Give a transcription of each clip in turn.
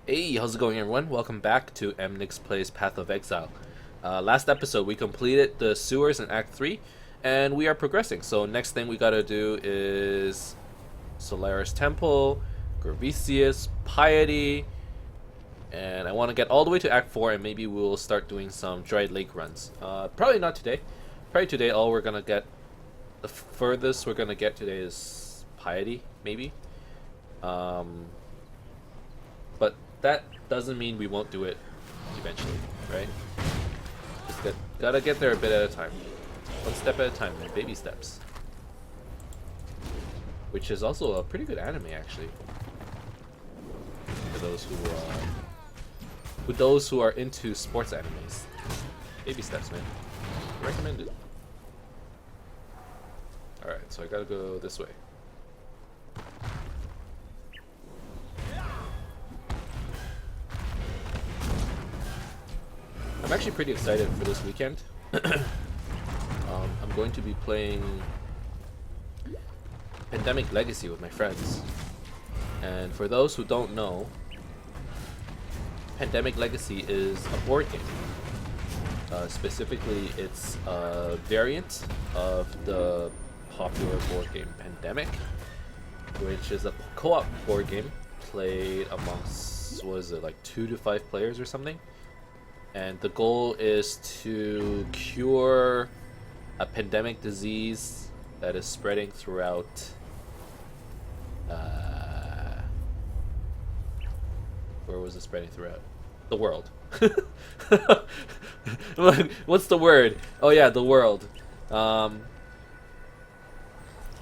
Hey, how's it going, everyone? Welcome back to Emnix Plays Path of Exile. Last episode, we completed the sewers in Act 3, and we are progressing. So next thing we gotta do is Solaris Temple, Gravicius, Piety, and I want to get all the way to Act 4, and maybe we'll start doing some Dried Lake runs. Probably not today. Probably today, all we're gonna get, the furthest we're gonna get today is Piety, maybe. But that doesn't mean we won't do it eventually, right? Just gotta get there a bit at a time. One step at a time, man. Baby steps. Which is also a pretty good anime, actually. For those who are into sports animes. Baby steps, man. Recommended. Alright, so I gotta go this way. I'm actually pretty excited for this weekend. I'm going to be playing Pandemic Legacy with my friends. And for those who don't know, Pandemic Legacy is a board game. Specifically, it's a variant of the popular board game Pandemic, which is a co-op board game played amongst, what is it, like 2 to 5 players or something? And the goal is to cure a pandemic disease that is spreading throughout where was it spreading throughout? The world. What's the word? Oh yeah, the world. But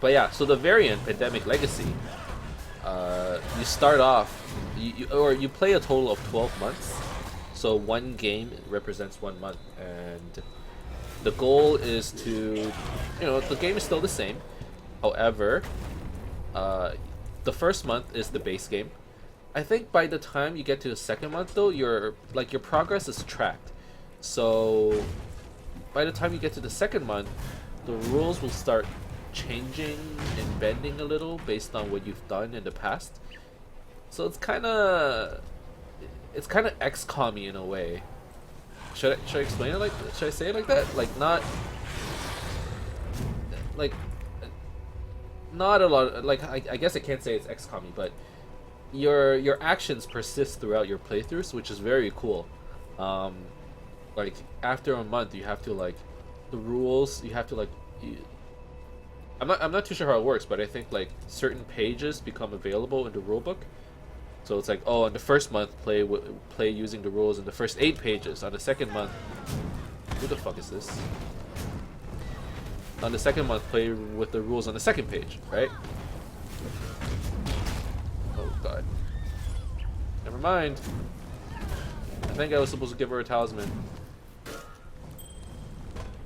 yeah, so the variant, Pandemic Legacy, you start off, you play a total of 12 months. So one game represents 1 month, and the goal is to, the game is still the same. However, the first month is the base game. I think by the time you get to the second month, though, your progress is tracked. So by the time you get to the second month, the rules will start changing and bending a little based on what you've done in the past. So it's kind of XCOM-y in a way. Should I explain it like? Should I say it like that? Like not a lot. Like I guess I can't say it's XCOM-y, but your actions persist throughout your playthroughs, which is very cool. Like after a month, you have to the rules. You have to I'm not too sure how it works, but I think certain pages become available in the rulebook. So it's oh, on the first month, play using the rules in the first 8 pages. On the second month, who the fuck is this? On the second month, play with the rules on the second page, right? Oh god. Never mind. I think I was supposed to give her a talisman.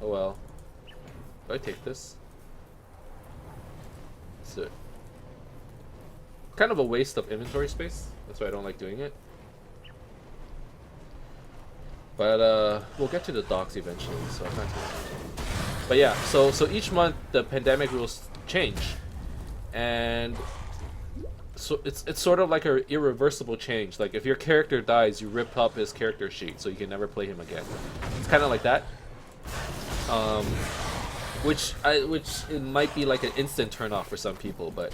Oh well. Do I take this? So, kind of a waste of inventory space. That's why I don't like doing it. But we'll get to the docks eventually, so I'm not too. But yeah, so each month the pandemic rules change, and so it's sort of like a irreversible change. Like if your character dies, you rip up his character sheet, so you can never play him again. It's kind of like that. Which it might be like an instant turn off for some people, but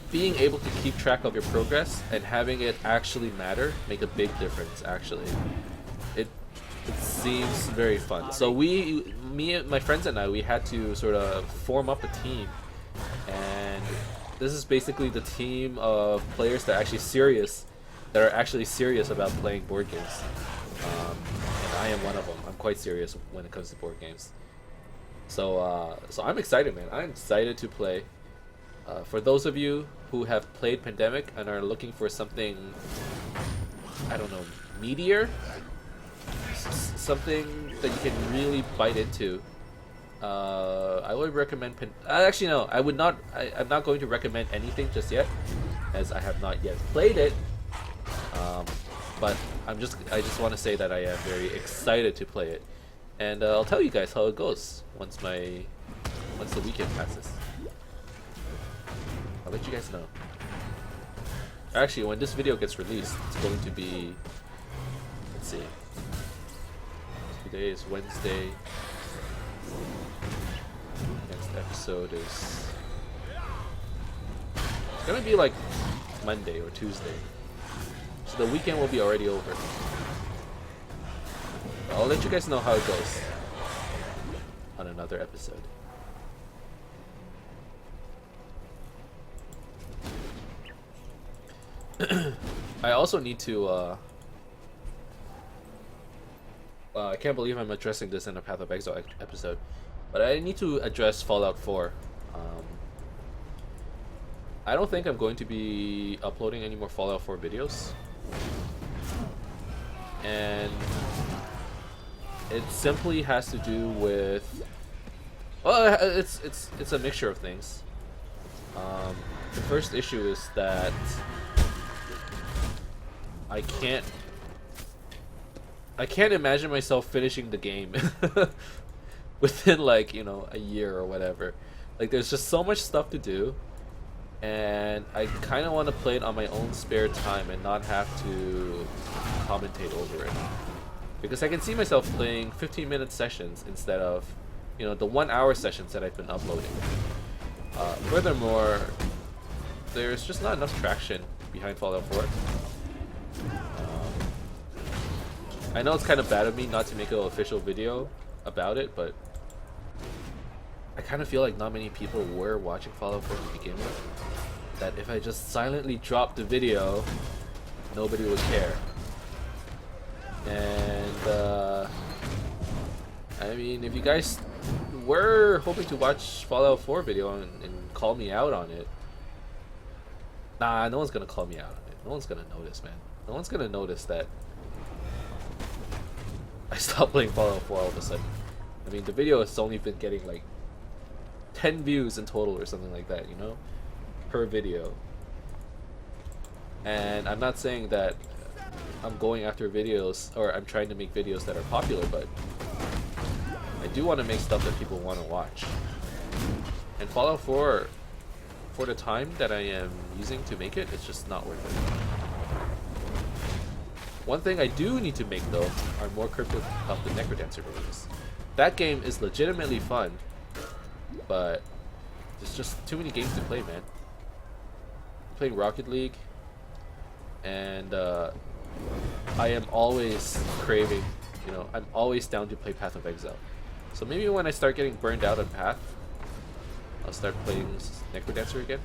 being able to keep track of your progress and having it actually matter make a big difference. Actually, it seems very fun. So me and my friends and I, we had to sort of form up a team, and this is basically the team of players that are actually serious about playing board games. And I am one of them. I'm quite serious when it comes to board games. So I'm excited, man. I'm excited to play. For those of you who have played Pandemic and are looking for something, I don't know, meatier, something that you can really bite into, I would recommend. Actually, no, I would not. I'm not going to recommend anything just yet, as I have not yet played it. But I just want to say that I am very excited to play it, and I'll tell you guys how it goes once the weekend passes. I'll let you guys know. Actually, when this video gets released, it's going to be, let's see, today is Wednesday, next episode is, it's gonna be like Monday or Tuesday, so the weekend will be already over. I'll let you guys know how it goes on another episode. I also need to I can't believe I'm addressing this in a Path of Exile episode, but I need to address Fallout 4. I don't think I'm going to be uploading any more Fallout 4 videos, and it simply has to do with, well, it's a mixture of things. The first issue is that I can't imagine myself finishing the game within, like, you know, a year or whatever. Like, there's just so much stuff to do, and I kind of want to play it on my own spare time and not have to commentate over it, because I can see myself playing 15-minute sessions instead of, you know, the 1 hour sessions that I've been uploading. Furthermore, there's just not enough traction behind Fallout 4. I know it's kind of bad of me not to make an official video about it, but I kind of feel like not many people were watching Fallout 4 to begin with. That if I just silently dropped the video, nobody would care. And I mean, if you guys were hoping to watch Fallout 4 video and call me out on it, nah, no one's gonna call me out on it. No one's gonna notice, man. No one's gonna notice that I stopped playing Fallout 4 all of a sudden. I mean, the video has only been getting like 10 views in total or something like that, you know, per video. And I'm not saying that I'm going after videos, or I'm trying to make videos that are popular, but I do want to make stuff that people want to watch. And Fallout 4, for the time that I am using to make it, it's just not worth it. One thing I do need to make, though, are more Crypt of the Necrodancer videos. That game is legitimately fun, but there's just too many games to play, man. I'm playing Rocket League, and I am always craving, you know, I'm always down to play Path of Exile. So maybe when I start getting burned out on Path, I'll start playing Necrodancer again.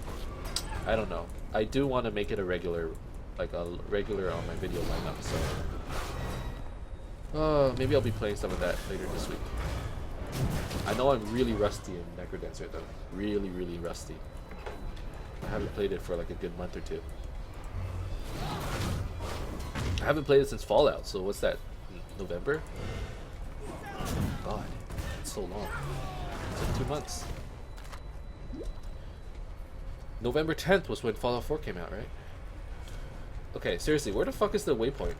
I don't know. I do want to make it a regular, like a regular on my video lineup, so maybe I'll be playing some of that later this week. I know I'm really rusty in Necrodancer though. Really, really rusty. I haven't played it for like a good month or two. I haven't played it since Fallout, so what's that? November? God, it's so long. It's like 2 months. November 10th was when Fallout 4 came out, right? Okay, seriously, where the fuck is the waypoint?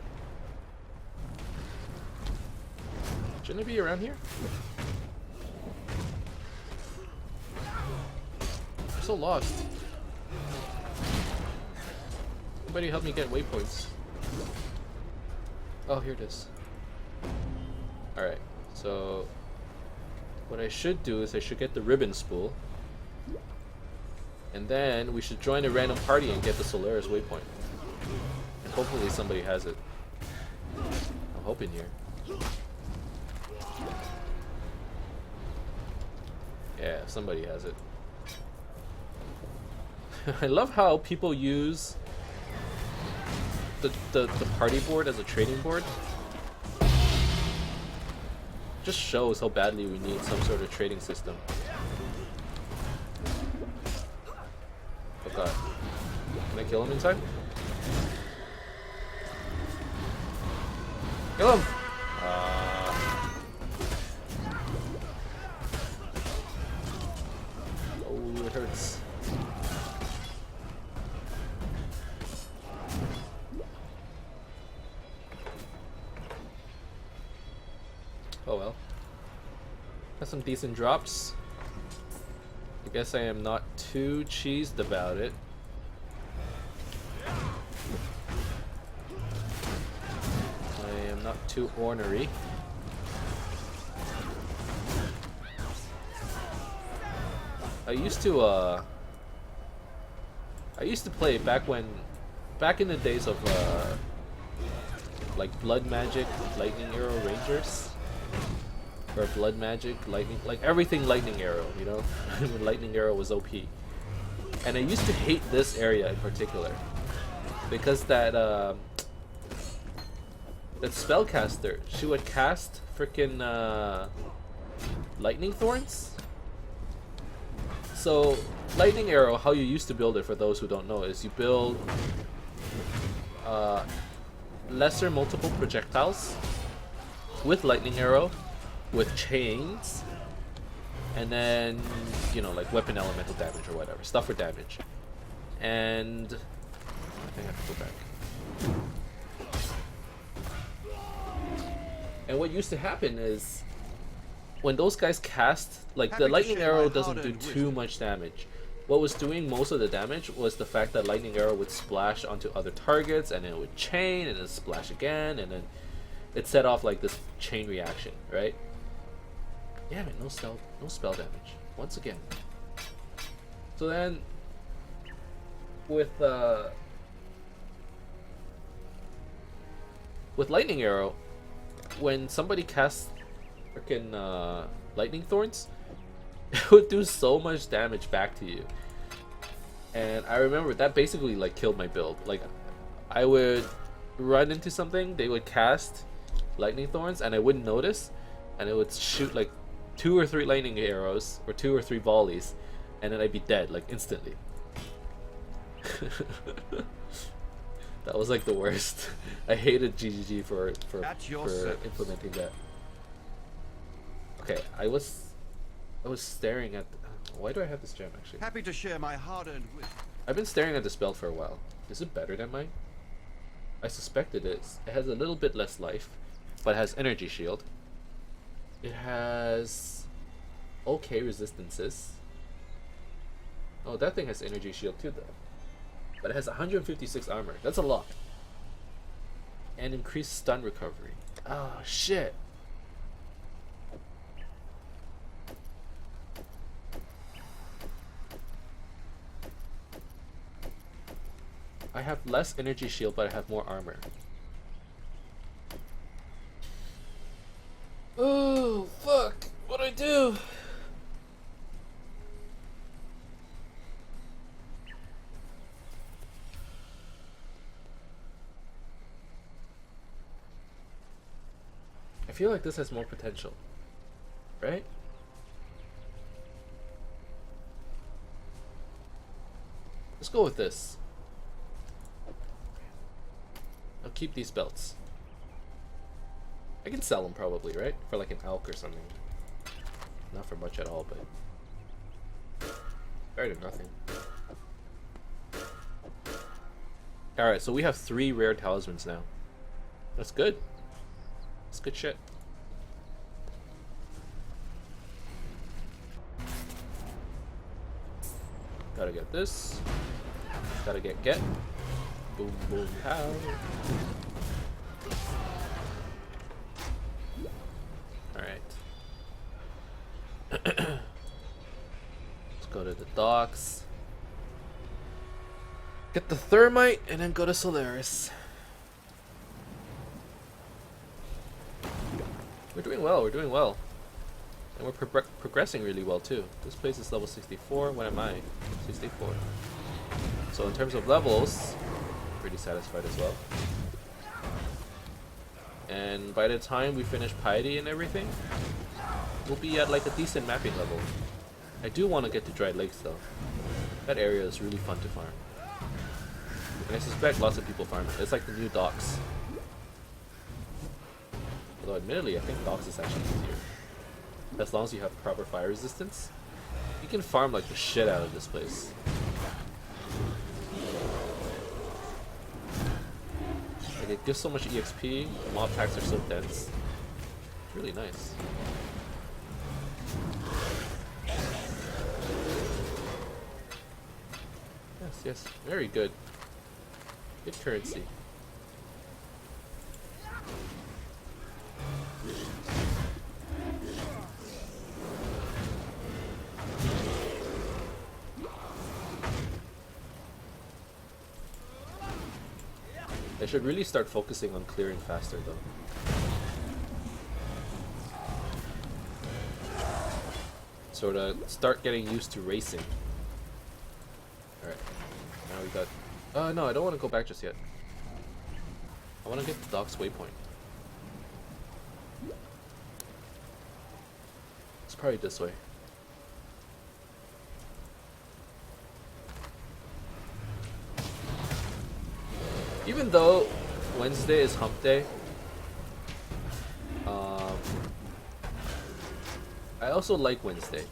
Shouldn't it be around here? I'm so lost. Somebody help me get waypoints. Oh, here it is. Alright, so what I should do is I should get the ribbon spool, and then we should join a random party and get the Solaris waypoint. And hopefully somebody has it. I'm hoping here. Yeah, somebody has it. I love how people use the party board as a trading board. Just shows how badly we need some sort of trading system. Oh god. Can I kill him in time? Kill him! Oh, it hurts. Oh well. Got some decent drops. I guess I am not too cheesed about it. too ornery. I used to play back in the days of like Blood Magic, Lightning Arrow Rangers, or Blood Magic, Lightning, like everything Lightning Arrow, you know, when Lightning Arrow was OP. And I used to hate this area in particular because that spellcaster, she would cast freaking lightning thorns. So Lightning Arrow, how you used to build it, for those who don't know, is you build lesser multiple projectiles with Lightning Arrow, with chains, and then, you know, like weapon elemental damage or whatever, stuff for damage. And I think I have to go back. And what used to happen is when those guys cast, like, the Lightning Arrow doesn't do too much damage. What was doing most of the damage was the fact that Lightning Arrow would splash onto other targets, and then it would chain, and then splash again, and then it set off like this chain reaction, right? Yeah, man, no spell damage once again. So then, with Lightning Arrow, when somebody casts freaking lightning thorns, it would do so much damage back to you. And I remember that basically like killed my build. Like, I would run into something, they would cast lightning thorns, and I wouldn't notice, and it would shoot like 2 or 3 lightning arrows or 2 or 3 volleys, and then I'd be dead like instantly. That was like the worst. I hated GGG for implementing that. Okay, I was staring at. Why do I have this gem actually? Happy to share my hard-earned wisdom. I've been staring at this belt for a while. Is it better than mine? I suspect it is. It has a little bit less life, but it has energy shield. It has okay resistances. Oh, that thing has energy shield too, though. But it has 156 armor. That's a lot. And increased stun recovery. Oh shit. I have less energy shield, but I have more armor. Oh, fuck. What do I do? I feel like this has more potential. Right? Let's go with this. I'll keep these belts. I can sell them probably, right? For like an alk or something. Not for much at all, but better than nothing. Alright, so we have 3 rare talismans now. That's good. That's good shit. Gotta get this. Gotta get. Boom, boom, pow. Alright. Let's go to the docks. Get the thermite and then go to Solaris. We're doing well, And we're progressing really well too. This place is level 64. What am I? 64. So in terms of levels, pretty satisfied as well. And by the time we finish Piety and everything, we'll be at like a decent mapping level. I do want to get to Dry Lakes though. That area is really fun to farm. And I suspect lots of people farm it. It's like the new docks. Although admittedly, I think docks is actually easier. As long as you have proper fire resistance, you can farm like the shit out of this place. Like, it gives so much EXP, the mob packs are so dense. It's really nice. Yes, very good. Good currency. I should really start focusing on clearing faster though. Sort of start getting used to racing. Alright. Now we got... no, I don't want to go back just yet. I want to get the Doc's waypoint. It's probably this way. Even though Wednesday is hump day, I also like Wednesday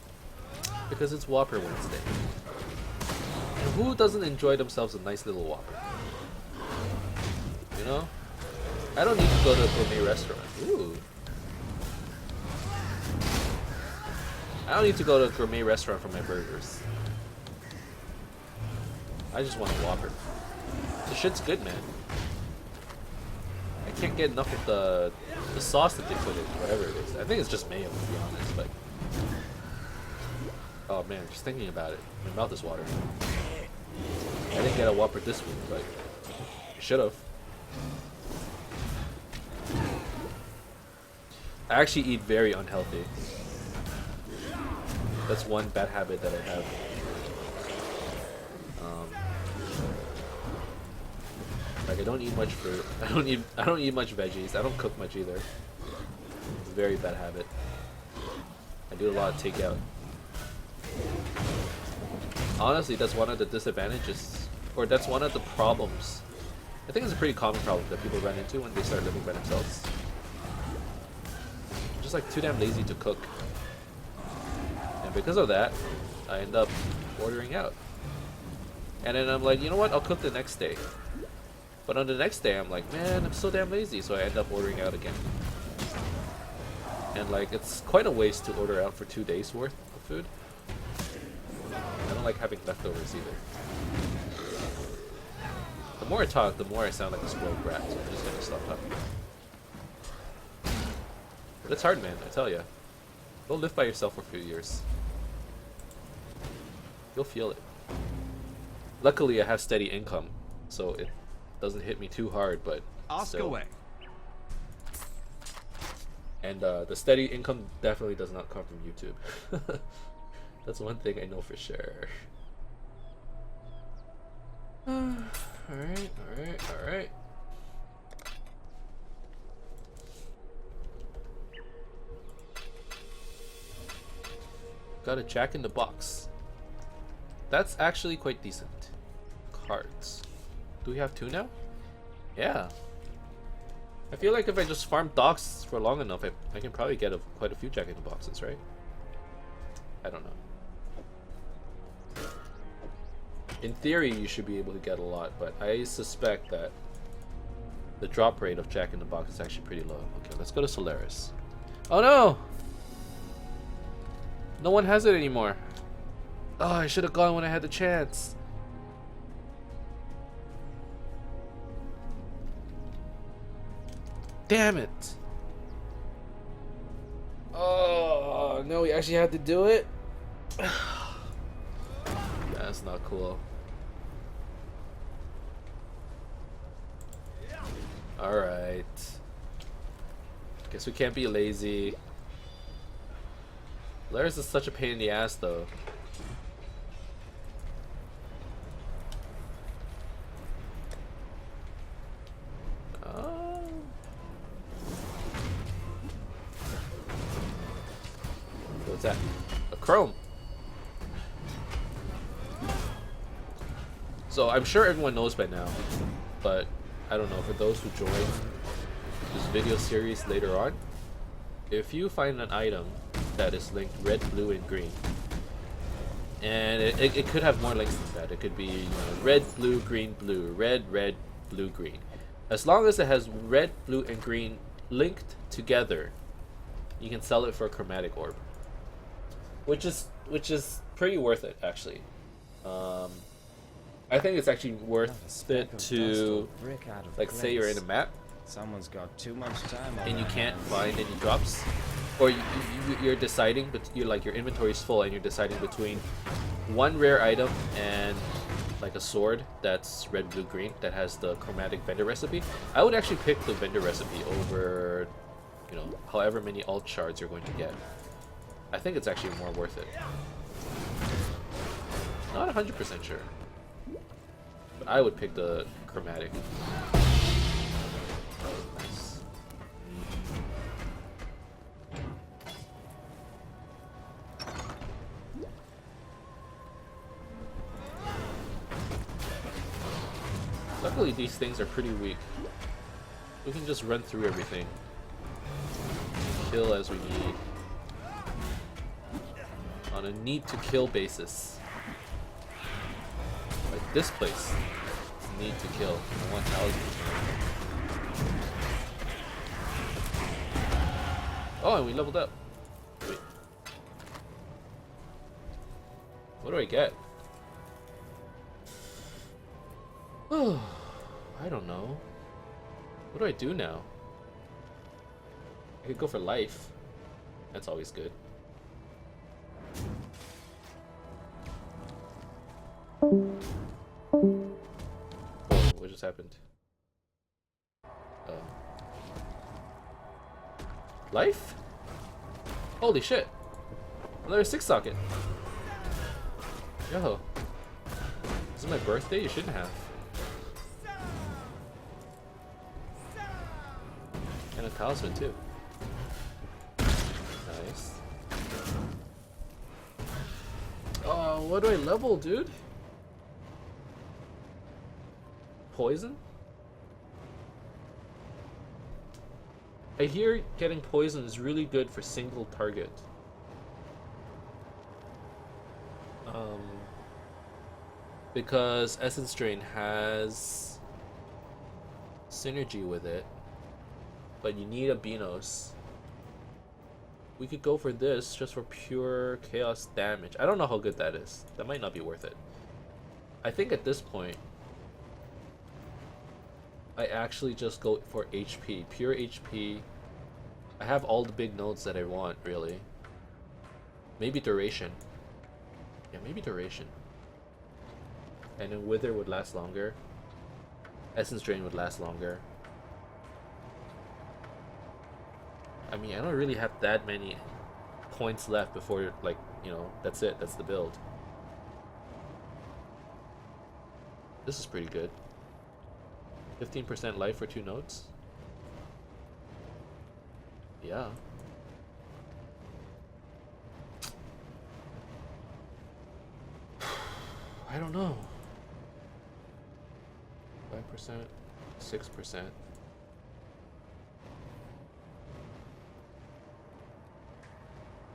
because it's Whopper Wednesday. And who doesn't enjoy themselves a nice little Whopper? You know? I don't need to go to a gourmet restaurant. Ooh. I don't need to go to a gourmet restaurant for my burgers. I just want a Whopper. The shit's good, man. I can't get enough of the sauce that they put in, whatever it is. I think it's just mayo, to be honest, but... Oh man, just thinking about it, my mouth is watering. I didn't get a Whopper this week, but I should've. I actually eat very unhealthy. That's one bad habit that I have. Like I don't eat much fruit. I don't eat much veggies. I don't cook much either. It's a very bad habit. I do a lot of takeout. Honestly, that's one of the disadvantages, or that's one of the problems. I think it's a pretty common problem that people run into when they start living by themselves. I'm just like too damn lazy to cook. And because of that, I end up ordering out. And then I'm like, you know what, I'll cook the next day. But on the next day, I'm like, man, I'm so damn lazy, so I end up ordering out again. And like, it's quite a waste to order out for 2 days worth of food. I don't like having leftovers either. The more I talk, the more I sound like a spoiled brat, so I'm just gonna stop talking. But it's hard, man, I tell ya. Go live by yourself for a few years. You'll feel it. Luckily, I have steady income, so it doesn't hit me too hard, but Ask still. away. And the steady income definitely does not come from YouTube. That's one thing I know for sure. Alright. Got a Jack in the Box. That's actually quite decent. Cards. Do we have 2 now? Yeah. I feel like if I just farm Docs for long enough, I can probably get quite a few Jack in the Boxes, right? I don't know. In theory, you should be able to get a lot, but I suspect that the drop rate of Jack in the Box is actually pretty low. Okay, let's go to Solaris. Oh no! No one has it anymore. Oh, I should have gone when I had the chance. Damn it. Oh, no, we actually had to do it? That's not cool. Alright. Guess we can't be lazy. Laris is such a pain in the ass, though. What's that? A Chrome. So I'm sure everyone knows by now, but I don't know, for those who join this video series later on, if you find an item that is linked red, blue, and green, and it could have more links than that. It could be, you know, red, blue, green, blue, red, blue, green. As long as it has red, blue, and green linked together, you can sell it for a chromatic orb, which is pretty worth it, actually. I think it's actually worth it to, like, say you're in a map Someone's got too much time on and you their can't hands. find any drops, or you're deciding, but you're like your inventory is full and you're deciding between one rare item and like a sword that's red, blue, green that has the chromatic vendor recipe, I would actually pick the vendor recipe over, you know, however many alt shards you're going to get. I think it's actually more worth it. Not 100% sure, but I would pick the chromatic. Nice. Luckily, these things are pretty weak. We can just run through everything. Kill as we need. On a need to kill basis. Like this place. Need to kill. 1000. Oh, and we leveled up. Wait. What do I get? Oh, I don't know. What do I do now? I could go for life. That's always good. Oh, what just happened? Life? Holy shit. Another 6 socket. Yo. Is it my birthday? You shouldn't have. And a talisman too. Nice. Oh, what do I level, dude? Poison? I hear getting poison is really good for single target. Because Essence Drain has synergy with it, but you need a Benos. We could go for this just for pure chaos damage. I don't know how good that is. That might not be worth it. I think at this point, I actually just go for HP, pure HP. I have all the big nodes that I want, really. Maybe duration. Yeah, maybe duration. And then Wither would last longer. Essence Drain would last longer. I mean, I don't really have that many points left before, like, you know, that's it. That's the build. This is pretty good. 15% life for 2 nodes? Yeah. I don't know. 5%, 6%.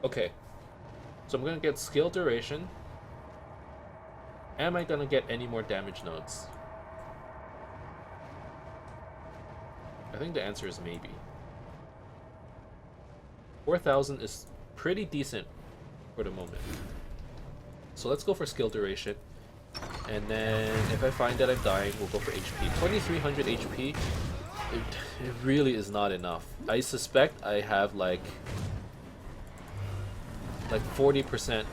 Okay. So I'm gonna get skill duration. Am I gonna get any more damage nodes? I think the answer is maybe. 4,000 is pretty decent for the moment. So let's go for skill duration. And then if I find that I'm dying, we'll go for HP. 2300 HP, it really is not enough. I suspect I have like 40%,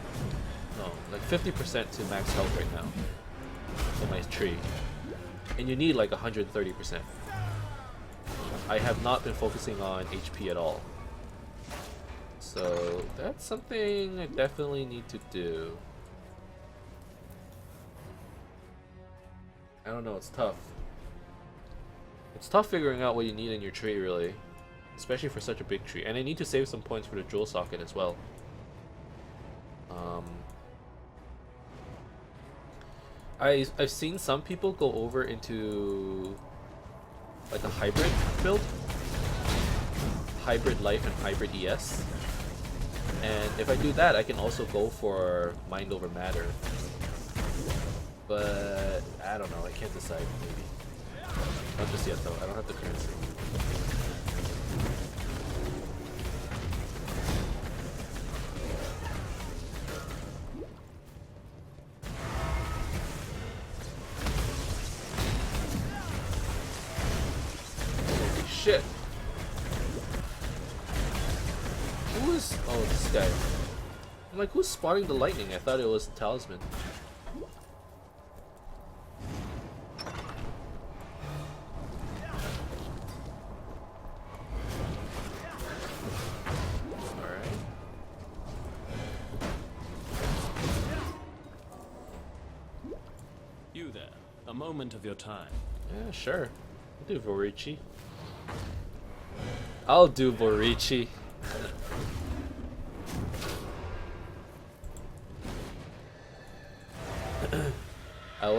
no, like 50% to max health right now in my tree. And you need like 130%. I have not been focusing on HP at all. So that's something I definitely need to do. I don't know, it's tough. It's tough figuring out what you need in your tree, really. Especially for such a big tree. And I need to save some points for the jewel socket as well. I've seen some people go over into like a hybrid build. Hybrid life and hybrid ES. And if I do that, I can also go for mind over matter. But I don't know, I can't decide, maybe. Not just yet though, I don't have the currency. Holy shit. Who is... Oh, this guy. I'm like, who's spawning the lightning? I thought it was the talisman. Alright. You there. A moment of your time. Yeah, sure. I'll do Vorici. I'll do Vorici. I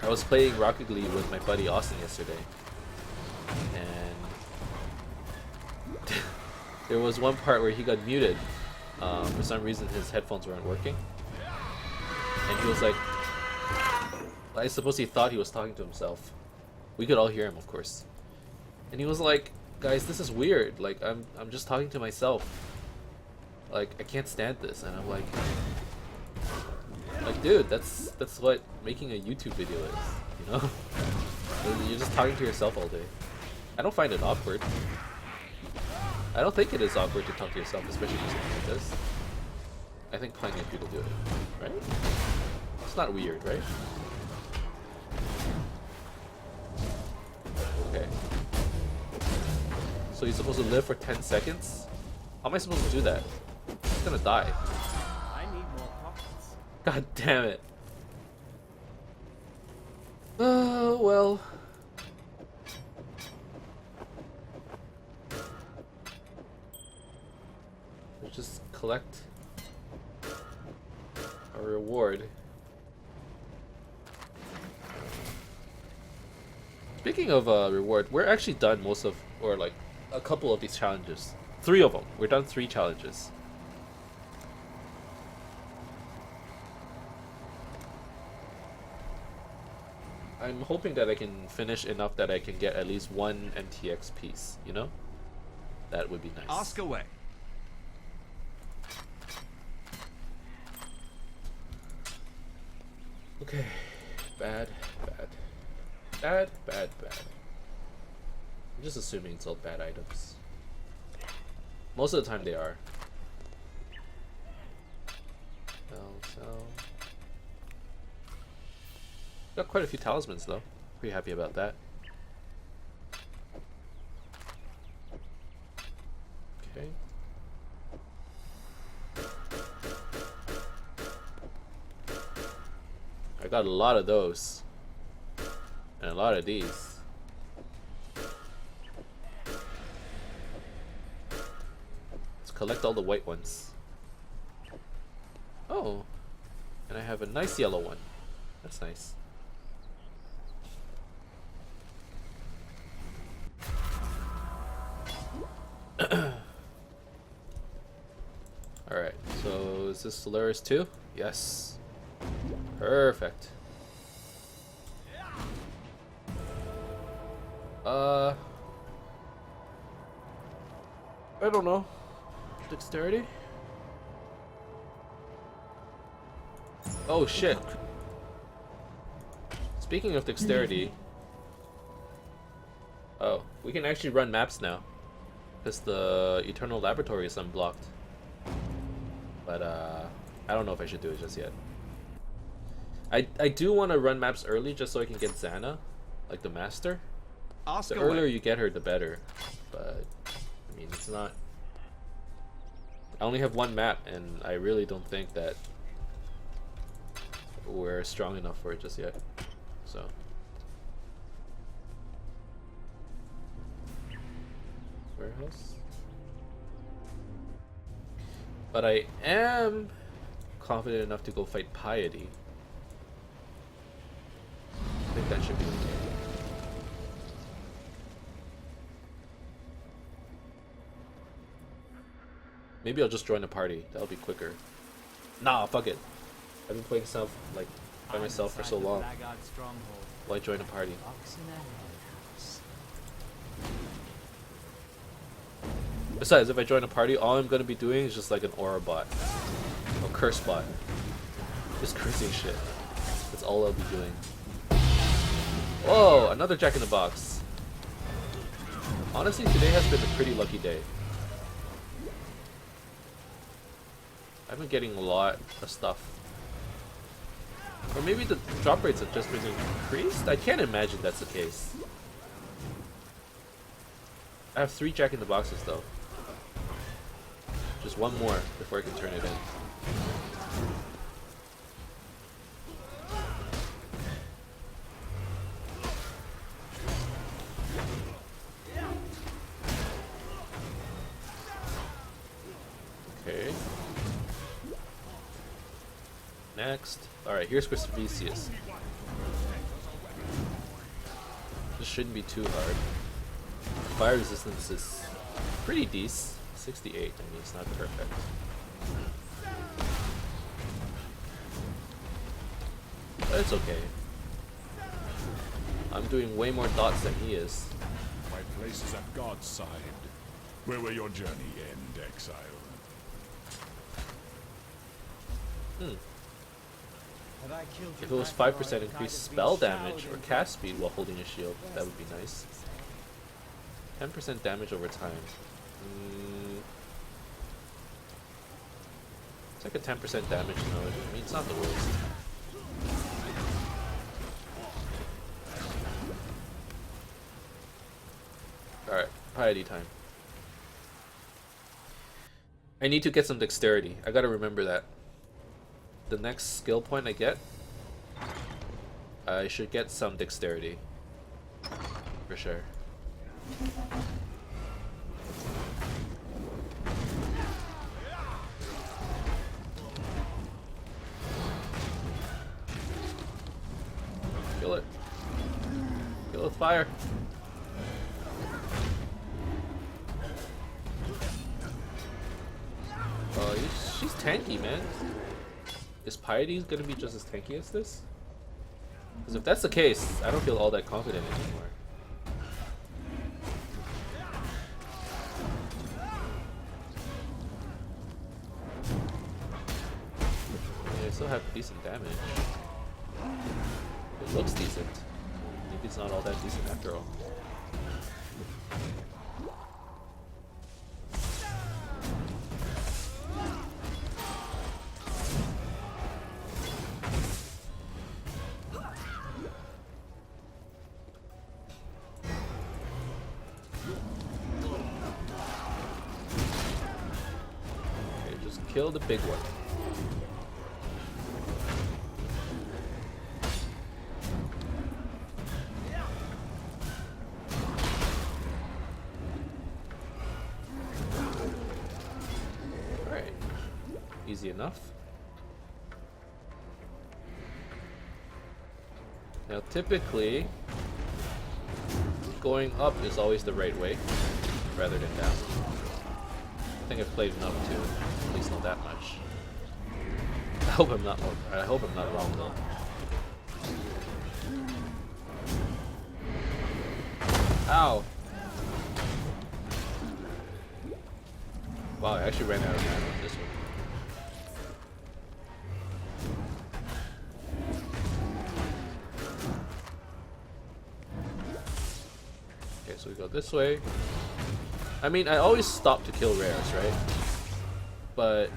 was playing Rocket League with my buddy Austin yesterday, and there was one part where he got muted. For some reason his headphones weren't working, and he was like, I suppose he thought he was talking to himself. We could all hear him, of course. And he was like, guys, this is weird. Like, I'm just talking to myself. Like, I can't stand this. And I'm like, dude, that's what making a YouTube video is, you know? You're just talking to yourself all day. I don't find it awkward. I don't think it is awkward to talk to yourself, especially for something like this. I think plenty of people do it, right? It's not weird, right? Okay. So you're supposed to live for 10 seconds? How am I supposed to do that? I'm gonna die. I need more pockets. God damn it. Well. Let's just collect a reward. Speaking of reward, we're actually done most of, or like a couple of these challenges. 3 of them. We're done 3 challenges. I'm hoping that I can finish enough that I can get at least 1 NTX piece, you know? That would be nice. Ask away. Okay. Bad, bad. Bad, bad, bad. I'm just assuming it's all bad items. Most of the time they are. So got quite a few talismans though. Pretty happy about that. Okay. I got a lot of those. And a lot of these. Let's collect all the white ones. Oh. And I have a nice yellow one. That's nice. Alright, so is this Solaris too? Yes. Perfect. I don't know. Dexterity? Oh shit. Speaking of dexterity. Oh, we can actually run maps now. Because the Eternal Laboratory is unblocked. But I don't know if I should do it just yet. I do want to run maps early just so I can get Xana, like the master. Ask The away. earlier you get her, the better. But I mean, it's not. I only have 1 map, and I really don't think that we're strong enough for it just yet. So. Warehouse. But I am confident enough to go fight Piety. I think that should be okay. Maybe I'll just join a party. That'll be quicker. Nah, fuck it. I've been playing stuff like by myself for so long. Why join a party? Besides, if I join a party, all I'm gonna be doing is just like an aura bot. Or curse bot. Just cursing shit. That's all I'll be doing. Whoa, another Jack in the Box. Honestly, today has been a pretty lucky day. I've been getting a lot of stuff. Or maybe the drop rates have just been increased? I can't imagine that's the case. I have 3 Jack in the Boxes though. Just one more before I can turn it in. Okay. Next. Alright, here's Crispicius. This shouldn't be too hard. Fire resistance is pretty decent. 68, I mean, it's not perfect. But it's okay. I'm doing way more dots than he is. My place is at God's side. Where will your journey end, Exile? Have I killed If it you was back 5% before I increased decided to spell be damage showered or in cast speed while holding a shield, that would be nice. 10% damage over time. It's like a 10% damage node. I mean, it's not the worst. Alright, Piety time. I need to get some dexterity. I gotta remember that. The next skill point I get, I should get some dexterity. For sure. Kill it. Kill it with fire. Oh, she's tanky, man. Is Piety gonna be just as tanky as this? Because if that's the case, I don't feel all that confident anymore. Yeah, I still have decent damage. It looks decent. Maybe it's not all that decent after all. Kill the big one. Alright. Easy enough. Now typically, going up is always the right way, rather than down. I think I've played enough to at least know that much. I hope I'm not wrong though. Ow! Wow, I actually ran out of mana on this one. Okay, so we go this way. I mean, I always stop to kill rares, right? But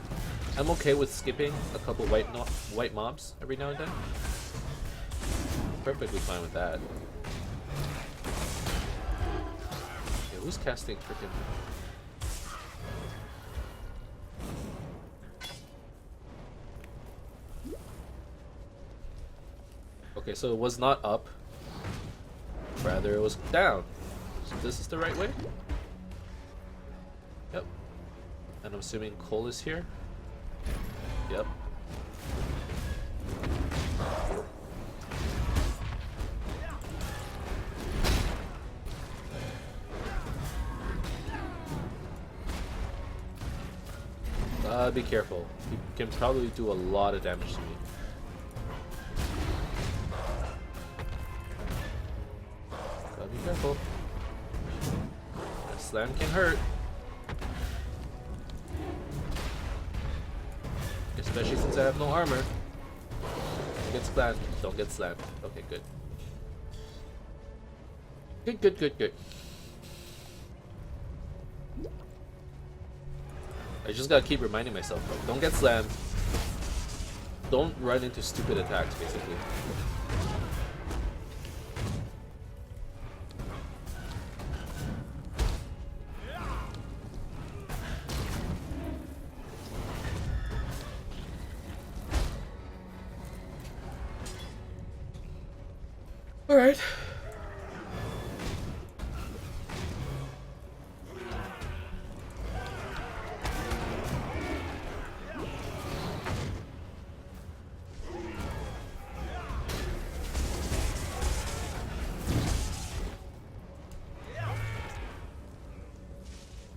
I'm okay with skipping a couple white mobs every now and then. Perfectly fine with that. Okay, who's casting freaking? Okay, so it was not up. Rather, it was down. So this is the right way? Yep. And I'm assuming Cole is here? Yep. Be careful. He can probably do a lot of damage to me. Gotta be careful. That slam can hurt. Especially since I have no armor. Don't get slammed. Don't get slammed. Okay, good. Good. I just gotta keep reminding myself, like, don't get slammed. Don't run into stupid attacks, basically. Alright.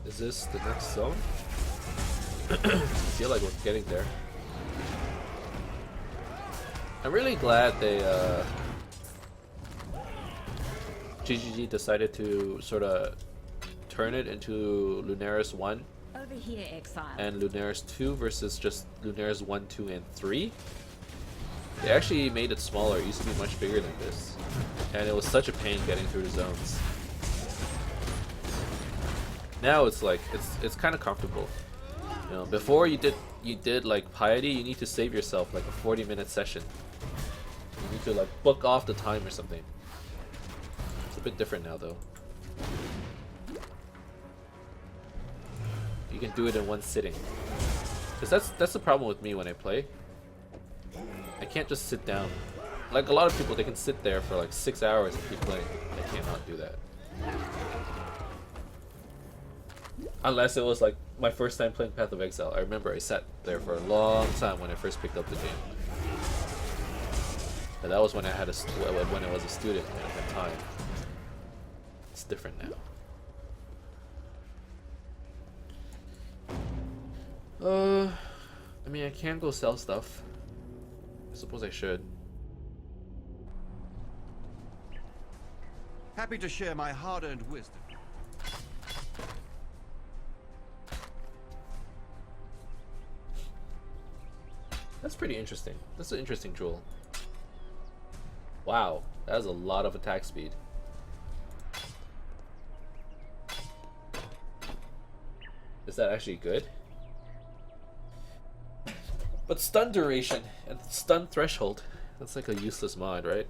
Is this the next zone? I feel like we're getting there. I'm really glad they GGG decided to sort of turn it into Lunaris 1 Over here, Exile. and Lunaris 2 versus just Lunaris 1, 2, and 3. They actually made it smaller. It used to be much bigger than this. And it was such a pain getting through the zones. Now it's like, it's kind of comfortable. You know, before you did like Piety, you need to save yourself like a 40-minute session. You need to like book off the time or something. It's a bit different now though. You can do it in one sitting. Because that's the problem with me when I play. I can't just sit down. Like a lot of people, they can sit there for like 6 hours and keep playing. I cannot do that. Unless it was like my first time playing Path of Exile. I remember I sat there for a long time when I first picked up the game. And that was when I had when I was a student at the time. It's different now. I mean, I can go sell stuff. I suppose I should. Happy to share my hard-earned wisdom. That's pretty interesting. That's an interesting jewel. Wow, that has a lot of attack speed. Is that actually good? But stun duration and stun threshold, that's like a useless mod, right?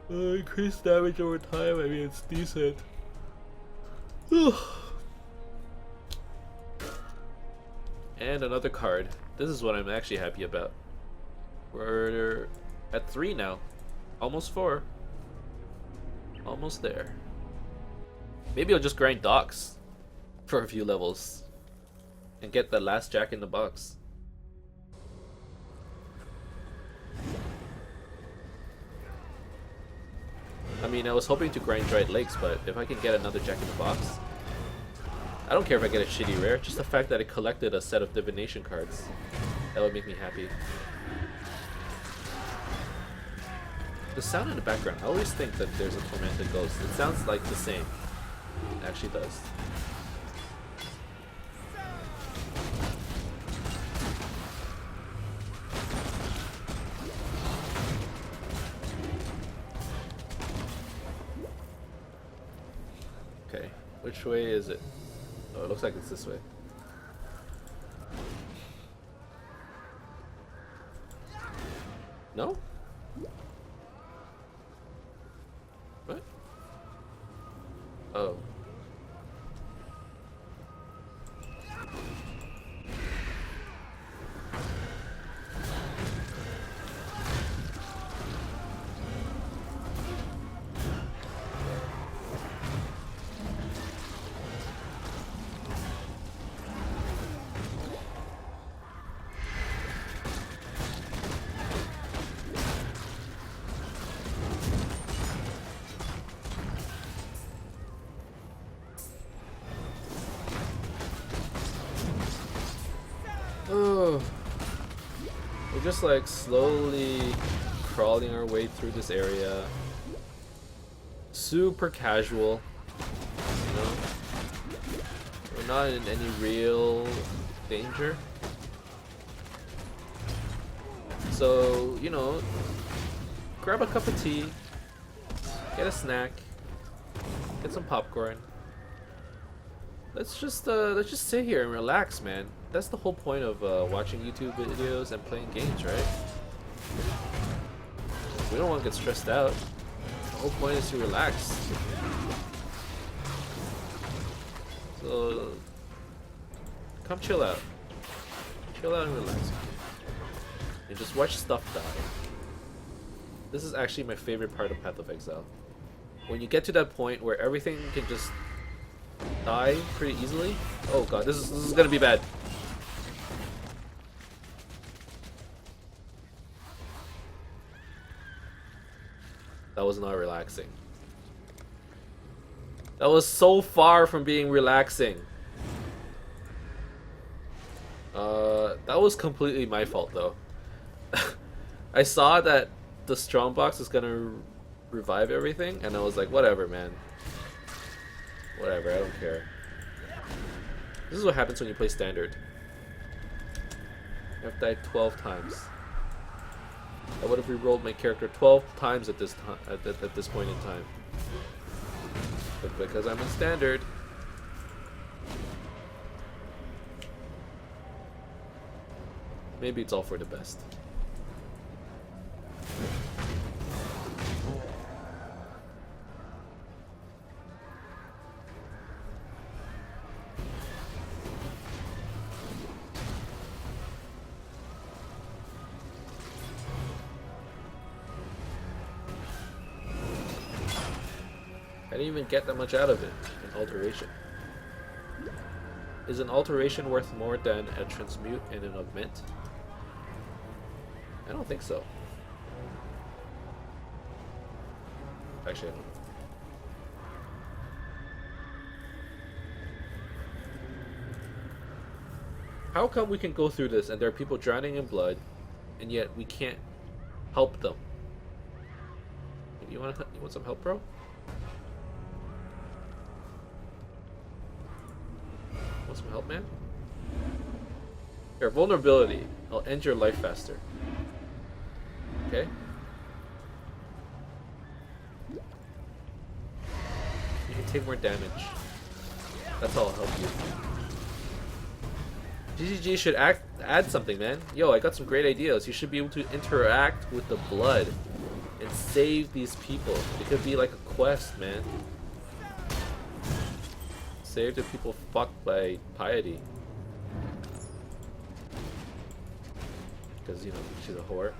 Increased damage over time, I mean, it's decent. And another card. This is what I'm actually happy about. We're at 3 now. Almost 4. Almost there. Maybe I'll just grind docks for a few levels and get the last Jack in the Box. I mean, I was hoping to grind Dried Lakes, but if I can get another Jack in the Box, I don't care if I get a shitty rare, just the fact that I collected a set of divination cards. That would make me happy. The sound in the background, I always think that there's a tormented ghost. It sounds like the same. It actually does. Okay, which way is it? Oh, it looks like it's this way. No? What? Oh. Oh, we're just like slowly crawling our way through this area. Super casual, you know? We're not in any real danger. So, you know, grab a cup of tea, get a snack, Get some popcorn. Let's just sit here and relax, man. That's the whole point of watching YouTube videos and playing games, right? We don't want to get stressed out. The whole point is to relax. So come chill out. Chill out and relax. And just watch stuff die. This is actually my favorite part of Path of Exile. When you get to that point where everything can just die pretty easily. Oh god, this is gonna be bad. That was not relaxing. That was so far from being relaxing. That was completely my fault though. I saw that the strongbox is gonna revive everything, and I was like, whatever, man. Whatever, I don't care. This is what happens when you play standard. I've died 12 times. I would have re-rolled my character 12 times at this time, at this point in time. But because I'm in standard, maybe it's all for the best. I didn't even get that much out of it in alteration. Is an alteration worth more than a transmute and an augment? I don't think so. Actually, I don't know. How come we can go through this and there are people drowning in blood, and yet we can't help them? You want some help, bro? Want some help, man? Here, vulnerability. I'll end your life faster. Okay? You can take more damage. That's how I'll help you. GGG should add something, man. Yo, I got some great ideas. You should be able to interact with the blood and save these people. It could be like a quest, man. Save the people fucked by Piety. Because, you know, she's a whore.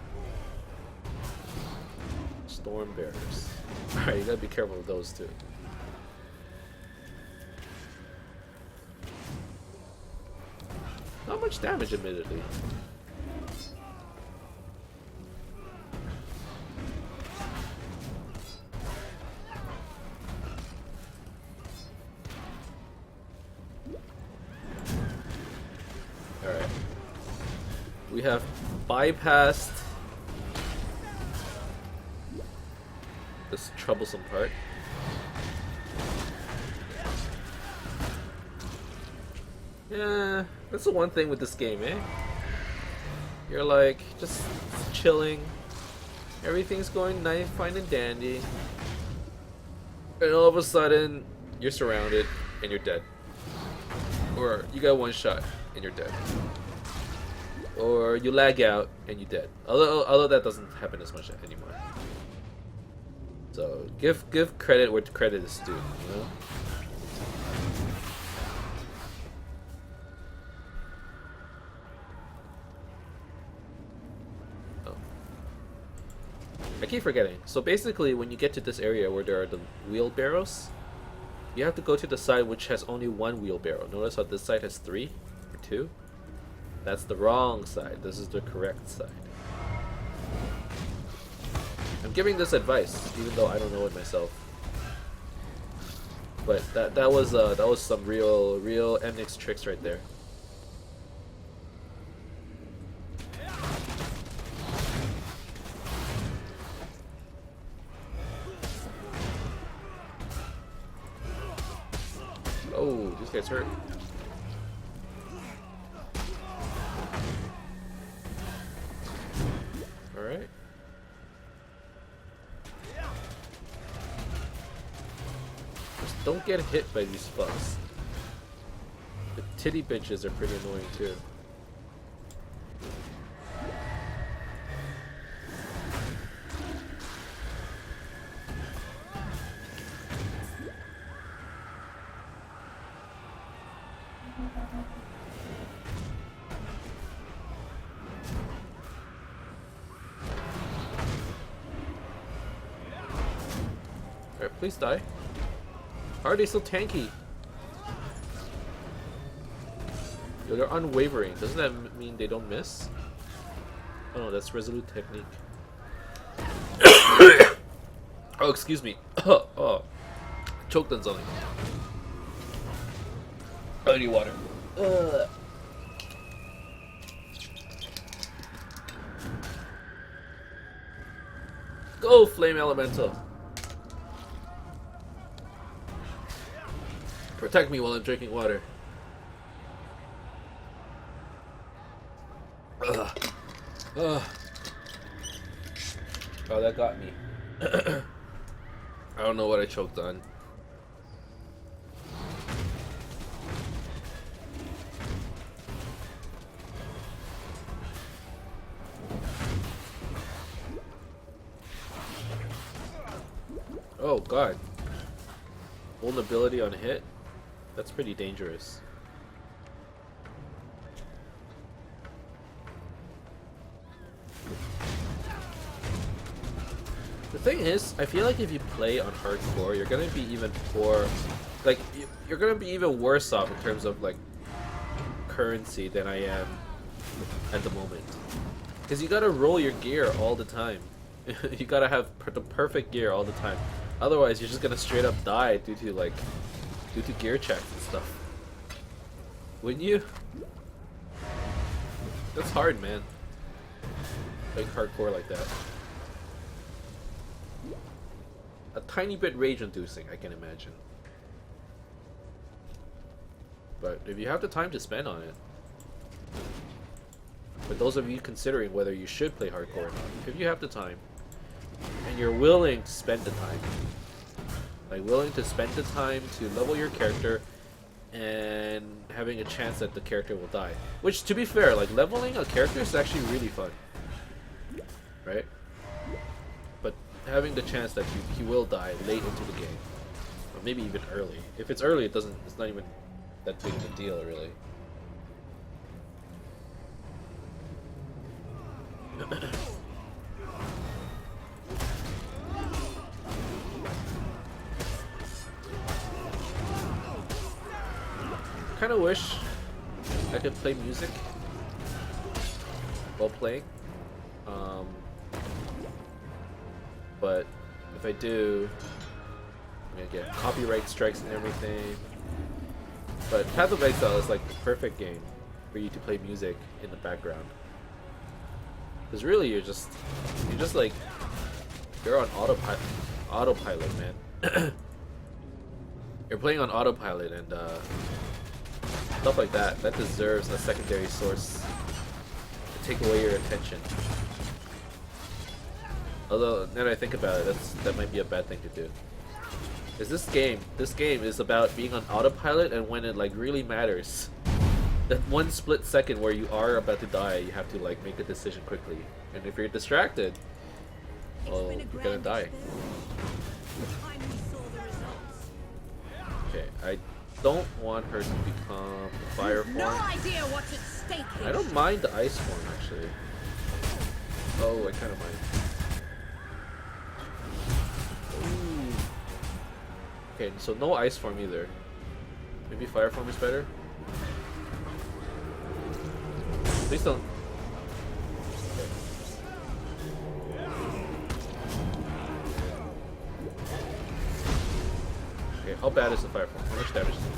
Storm bearers. Alright, you gotta be careful with those too. Not much damage, admittedly. Alright. We have bypassed this troublesome part. Yeah, that's the one thing with this game, eh? You're like, just chilling. Everything's going nice, fine and dandy. And all of a sudden, you're surrounded and you're dead. Or you got one shot and you're dead. Or you lag out and you're dead. Although that doesn't happen as much anymore. So give credit where credit is due, you know? Oh. I keep forgetting. So basically when you get to this area where there are the wheelbarrows, you have to go to the side which has only one wheelbarrow. Notice how this side has 3 or 2? That's the wrong side. This is the correct side. I'm giving this advice, even though I don't know it myself. But that was some real Emnix tricks right there. Oh, this guy's hurt. Alright. don't get hit by these fucks. The titty bitches are pretty annoying too. Alright, please die. How are they so tanky? Yo, they're unwavering. Doesn't that mean they don't miss? Oh no, that's resolute technique. Oh, excuse me. Oh, choked on something. I need water. Go, Flame Elemental. Protect me while I'm drinking water. Oh, that got me. I don't know what I choked on. Oh god. Vulnerability on hit? That's pretty dangerous. The thing is, I feel like if you play on hardcore, you're gonna be even poor. Like, you're gonna be even worse off in terms of like currency than I am at the moment. Because you gotta roll your gear all the time. You gotta have the perfect gear all the time. Otherwise, you're just gonna straight up die due to gear checks and stuff. Wouldn't you? That's hard, man. Like hardcore like that. A tiny bit rage-inducing, I can imagine. But if you have the time to spend on it, for those of you considering whether you should play hardcore or not, if you have the time, and you're willing to spend the time, like willing to spend the time to level your character and having a chance that the character will die. Which, to be fair, like leveling a character is actually really fun, right? But having the chance that he will die late into the game, or maybe even early. If it's early, it's not even that big of a deal, really. Kind of wish I could play music while playing, but if I do, I'm gonna get copyright strikes and everything. But Path of Exile is like the perfect game for you to play music in the background, because really you're just like you're on autopilot, man. You're playing on autopilot, and stuff like that deserves a secondary source to take away your attention. Although, now that I think about it, that might be a bad thing to do. Because this game is about being on autopilot, and when it like really matters, that one split second where you are about to die, you have to like make a decision quickly. And if you're distracted, well, you're gonna die. Okay, I don't want her to become the fire form. No idea what's at stake here. I don't mind the ice form, actually. Oh, I kind of mind. Ooh. Okay, so no ice form either. Maybe fire form is better? Please don't. Okay, how bad is the fire form? How much damage is it?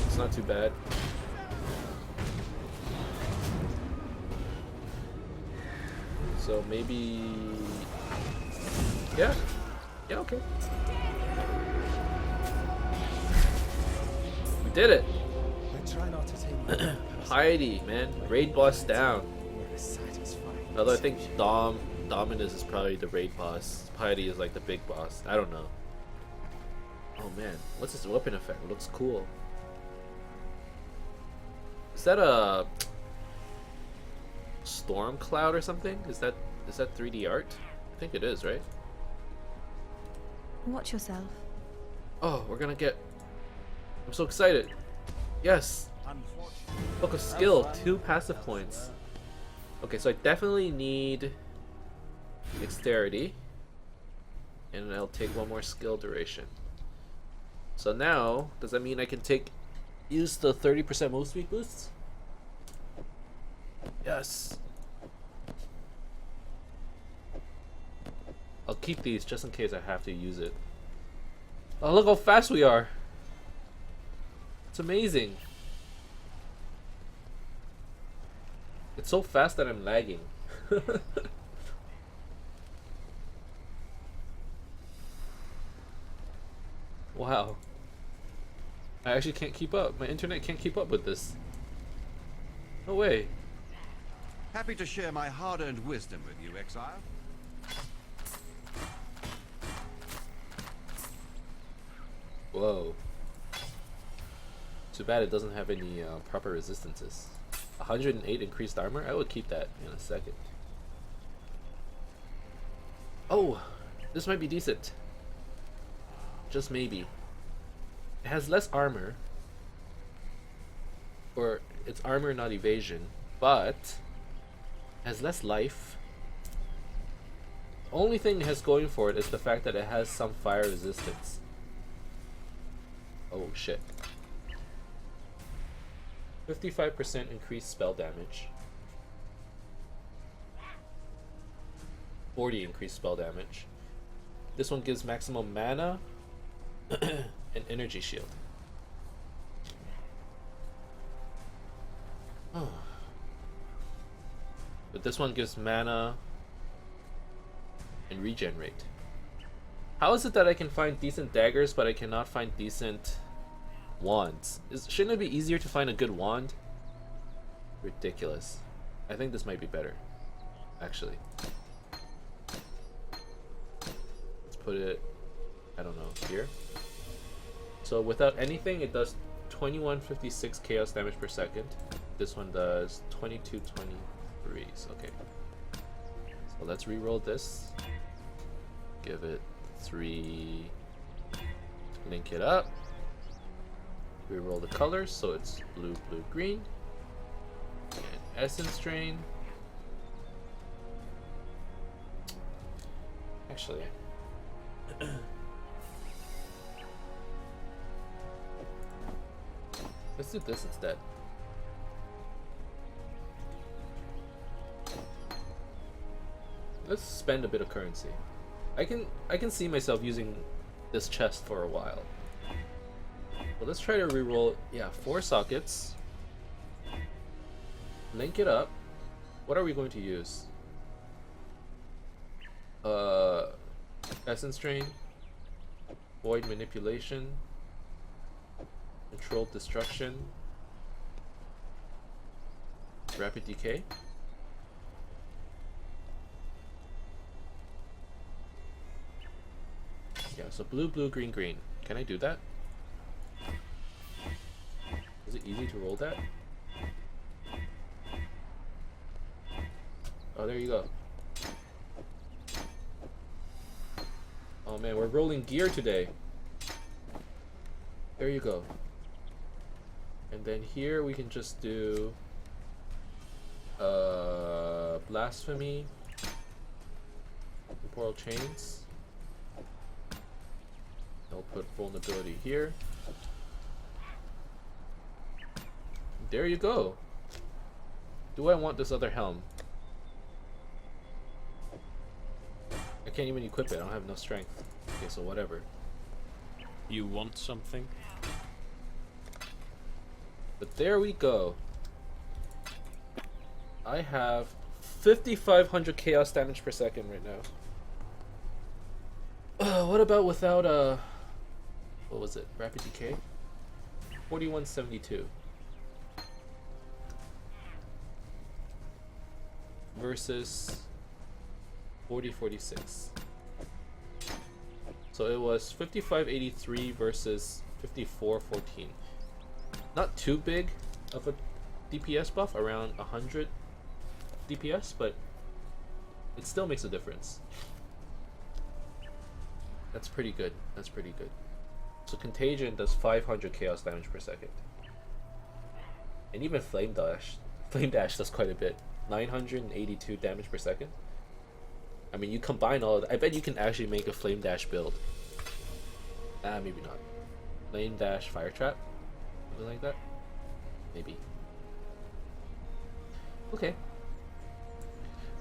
It's not too bad. So maybe... Yeah, okay. We did it! I try not to take Piety, man. Raid boss down. satisfying. Although I think Dom Dominus is probably the raid boss. Piety is like the big boss. I don't know. Oh man, what's this weapon effect? It looks cool. Is that a storm cloud or something? Is that 3D art? I think it is, right? Watch yourself. Oh, we're gonna get... I'm so excited. Yes! Book of skill, 2 passive points. Okay, so I definitely need dexterity. And I'll take 1 more skill duration. So now, does that mean I can use the 30% move speed boosts? Yes! I'll keep these just in case I have to use it. Oh, look how fast we are! It's amazing! It's so fast that I'm lagging. Wow. I actually can't keep up. My internet can't keep up with this. No way. Happy to share my hard-earned wisdom with you, Exile. Whoa. Too bad it doesn't have any proper resistances. 108 increased armor? I would keep that in a second. Oh! This might be decent. Just maybe. It has less armor. Or it's armor, not evasion. But has less life. Only thing it has going for it is the fact that it has some fire resistance. Oh shit. 55% increased spell damage. 40 increased spell damage. This one gives maximum mana and energy shield. Oh. But this one gives mana and regen rate. How is it that I can find decent daggers but I cannot find decent wands? Shouldn't it be easier to find a good wand? Ridiculous. I think this might be better, actually. Let's put it, I don't know, here. So without anything, it does 2156 chaos damage per second. This one does 2223. Okay. So let's re-roll this. Give it 3. Link it up. Re-roll the colors, so it's blue, blue, green. And essence drain. Actually. Let's do this instead. Let's spend a bit of currency. I can see myself using this chest for a while. Well, let's try to reroll. Yeah, 4 sockets. Link it up. What are we going to use? Essence drain, void manipulation, controlled destruction, rapid decay. Yeah, so blue, blue, green, green. Can I do that? Is it easy to roll that? Oh, there you go. Oh man, we're rolling gear today. There you go. And then here we can just do blasphemy, temporal chains. I'll put vulnerability here. There you go. Do I want this other helm? I can't even equip it. I don't have enough strength. Okay, so whatever. You want something? But there we go. I have 5,500 chaos damage per second right now. What about without what was it? Rapid decay? 4172. Versus 40-46. So it was 55-83 versus 54-14. Not too big of a DPS buff, around 100 DPS, but it still makes a difference. That's pretty good. That's pretty good. So Contagion does 500 chaos damage per second. And even Flame Dash does quite a bit. 982 damage per second. I mean, you combine all of that. I bet you can actually make a Flame Dash build. Maybe not. Flame Dash Fire Trap? Something like that? Maybe. Okay.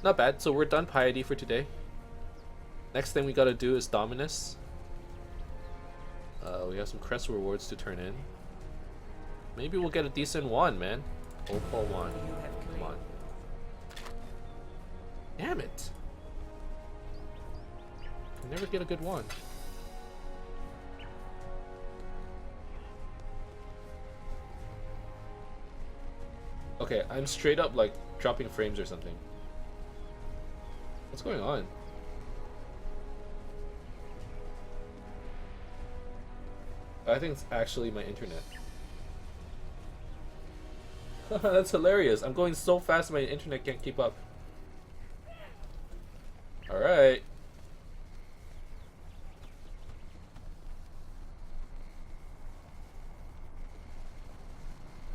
Not bad. So we're done Piety for today. Next thing we gotta do is Dominus. We have some crest rewards to turn in. Maybe we'll get a decent one, man. Opal one. Come on. Damn it. Can never get a good one. Okay, I'm straight up like dropping frames or something. What's going on? I think it's actually my internet. That's hilarious. I'm going so fast my internet can't keep up. Alright.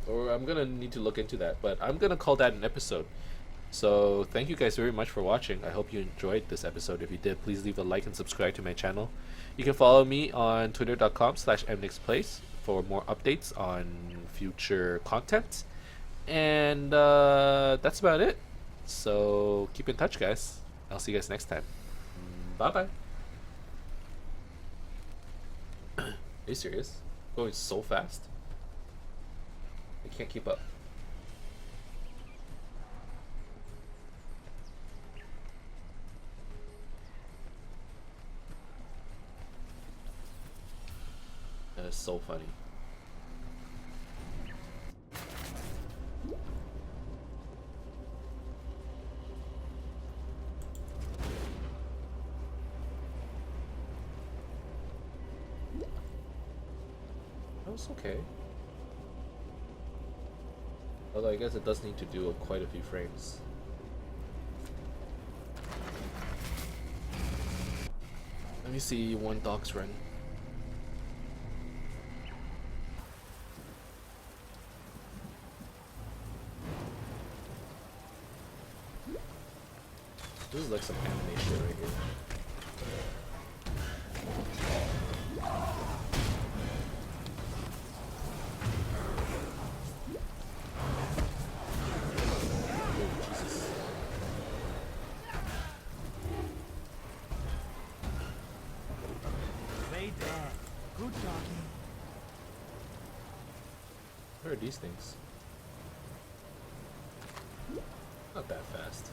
Or I'm gonna need to look into that, but I'm gonna call that an episode. So thank you guys very much for watching. I hope you enjoyed this episode. If you did, please leave a like and subscribe to my channel. You can follow me on twitter.com/emnixplays for more updates on future content. And that's about it. So keep in touch, guys. I'll see you guys next time. Bye bye. Are you serious? Going so fast? I can't keep up. That is so funny. That was okay. Although I guess it does need to do quite a few frames. Let me see one dog's run. This is like some anime shit right here. Play dead. Good doggy. What are these things? Not that fast.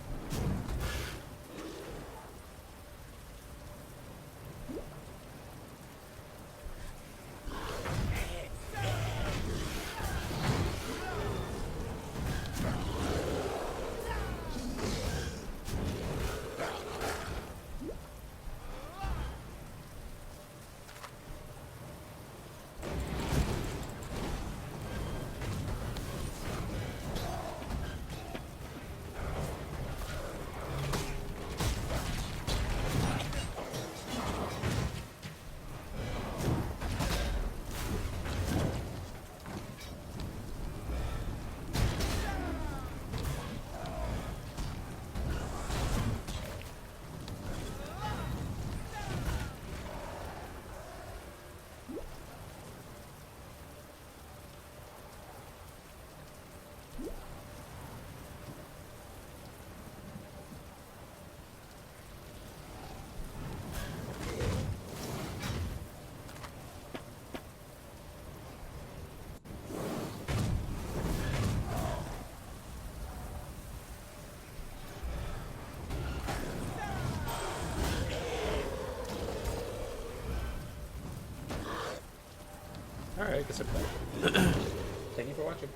Alright, guess I'm back. Thank you for watching.